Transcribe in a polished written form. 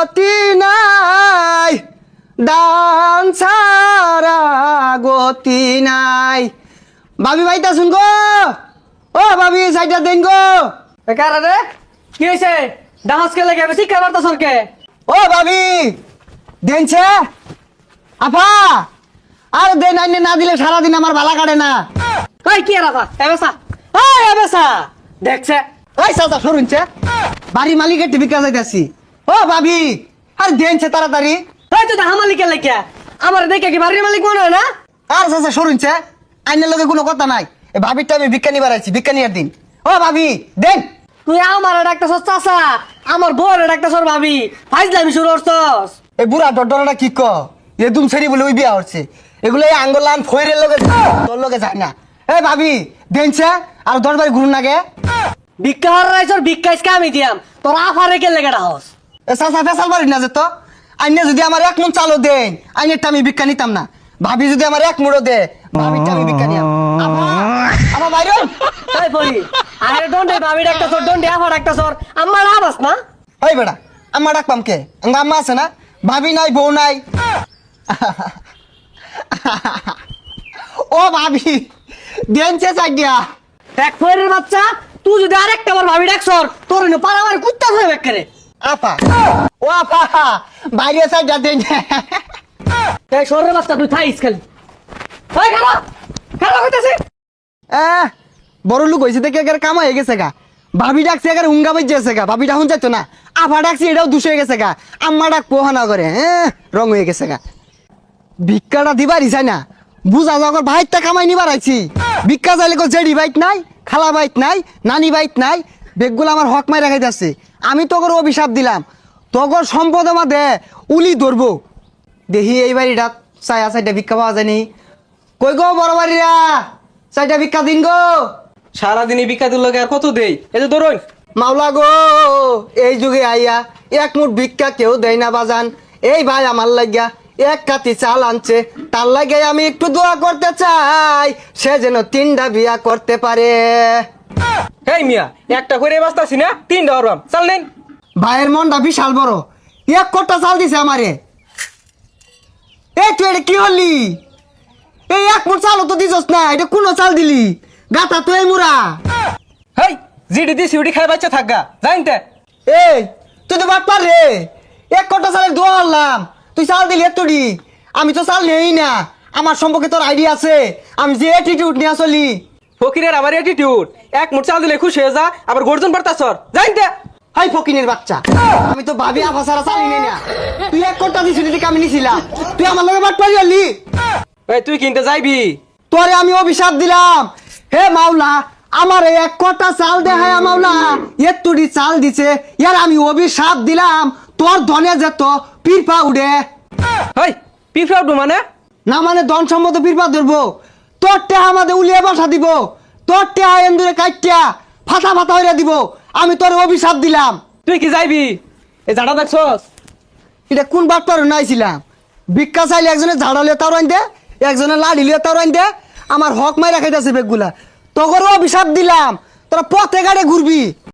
গতি নাই, দান ছাড়া গতি নাই। ভাবি ভাইটা শুন গো, ও ভাবি সাইডটা দেন গো। কারা রে কি হয়েছে? ডান্স কে লেগে বেশি খাবার তো সরকে। ও ভাবি দেনছে আপা, আর দেন আইনে না দিলে সারাদিন আমার ভালা কাটে না। কই কি রাফা এবেসা, এবেসা দেখছে ওই সাদা সরুনছে, বাড়ি মালিকের টিভি কাজ যাইতাছি। ও ভাবি আর দেনছে তাড়াতাড়ি। এই তো হামালিকে লেগে আমার দেখে কি বাড়ির মালিক মনে হয় না? আর চাচা সরুনছে, আইনের লগে কোনো কথা নাই। এই ভাবিরটা আমি বিজ্ঞানী বাড়াইছি, বিজ্ঞানীর দিন। ও ভাবি দেন। তুই আমার ডাক্তার চাচা, আমার বউর ডাক্তার ভাবি ফাইজলামি শুরু করছস। এই বুড়া ডরডরটা কি ক, এ দুম ছেড়ি বলে ওই বিয়া হচ্ছে। এগুলো এই আঙ্গলান ফইরের লগে তোর লগে যায় না। এ ভাবি দেনছে আর 10 বাড়ি ঘুরুন নাগে। ভিক্ষা হারাইছর ভিক্ষাইছকে আমি দিয়াম, তোর আফারে কে লেগে রাহস। এ চাচা ফেসাল বাড়ি না যেত। আইনে যদি আমার 1 মন চালও দেন, আইনেরটা আমি ভিক্ষা নিতাম না। ভাবি যদি আমার 1 মুড়ো দে, ভাবিরটা আমি ভিক্ষা নিয়াম। আমার বাইরে তাই বলি আরে ডন্ডে ভাবি ডাক্তার সর, ডন্ডে আফা ডাক্তার সর, আমার আবাস না। ওই বেড়া আম্মা ডাকপাম কে? আঙ্গা আম্মা আছে না, ভাবি নাই বউ নাই। ও ভাবি দেনছে সাইডিয়া। এক ফয়ের বাচ্চা, তুই যদি আরেকটা বার ভাবি ডাকছর তোর নো পারাবার কুত্তা হয়ে বেকরে। আপা ও আপা বাইরে সাইডিয়া দেন। এই সরের বাচ্চা তুই থাইস খালি। ওই খালা খালা কইতাছে বড় লোক হয়েছে দেখে একের কামা হয়ে গেছে গা। ভাবি ডাকছে একের হুঙ্গা বেজেছে গা, ভাবি ডাকুন যাইতো না। আফা ডাকছি এটাও দুষ হয়ে গেছে গা। আম্মা ডাক পোহানা করে রং হয়ে গেছে গা। ভিক্ষাটা দিবারই চাই না, বুঝা যাওয়ার ভাইটটা কামাই নিবার আইছি। ভিক্ষা চাইলে কো জেডি বাইট নাই, খালা বাইট নাই, নানি বাইট নাই, বেগগুলো আমার হক মাই রাখাই যাচ্ছে। আমি তোর অভিশাপ দিলাম, তোর সম্পদ আমার দে উলি ধরবো। দেখি এই বাড়িটা চায়া চাইটা ভিক্ষা পাওয়া যায়নি। কই গো বড় বাড়িরা, চাইটা ভিক্ষা দিন গো। সারাদিন এই ভিক্ষা দিল আর কত দেই? এই যে ধরুন মাওলা গো, এই যুগে আইয়া 1 মুঠ ভিক্ষা কেউ দেয় না বাজান। এই ভাই আমার লাগিয়া 1 কাতি চাল আনছে, তার লাগে আমি একটু দোয়া করতে চাই, সে যেন 3টা বিয়া করতে পারে। এই মিয়া একটা করে বাঁচতাছি না, 3টা হরবাম চাল নেন। ভাইয়ের মনটা বিশাল বড়, 1 কোটা চাল দিছে আমারে। এই তুই এটা কি হলি? এই 1 মুঠ চালও তো দিছস না, এটা কোন চাল দিলি? গাতা তো এই মুরা। হেই জিডি দি সিউডি খাই বাচ্চা থাকগা জানতে। এই তুই তো বাটপার রে, 1 কোটা চালের দোয়া হলাম, তুই চাল দিলি এতটি। আমি তো চাল নেই না, আমার সম্পর্কে তোর আইডিয়া আছে, আমি যে অ্যাটিটিউড নিয়ে চলি। ফকিরের আবার অ্যাটিটিউড, 1 মুঠ চাল দিলে খুশি হয়ে যা, আবার গর্জন পারতাছর জানতে। হাই ফকিনের বাচ্চা, আমি তো ভাবি আফা সারা চালি নেই না। তুই 1 কোটা দিছিলি দেখে আমি নিছিলাম, তুই আমার লগে বাটপারি হলি। এই তুই কিনতে যাইবি? তোরে আমি অভিশাপ দিলাম, হে মাওলা আমার 1 কোটা চাল দে। হ্যাঁ মাওলা এতটি চাল দিছে, ইয়ার আমি অভিশাপ দিলাম তোর ধনে যেত পিরপা উড়ে। হেই পিফরা উঠবো মানে? না মানে ধন সম্মত পিরপা ধরবো, তোর টেহা আমাদের উলিয়ে বসা দিব, তোর টেহা এন্দুরে কাইটিয়া ফাটা ফাটা হইয়া দিব। আমি তোর অভিশাপ দিলাম। তুই কি যাইবি? এই জাড়া দেখছস? এটা কোন বাটপার নাইছিলাম? ভিক্ষা চাইলে একজনে ঝাড়ালে তার আইন দে, একজনে লাড়িলে তার আইন দে। আমার হক মাই রাখাইতেছে বেগগুলা, তোর অভিশাপ দিলাম, তোরা পথে গাড়ে ঘুরবি।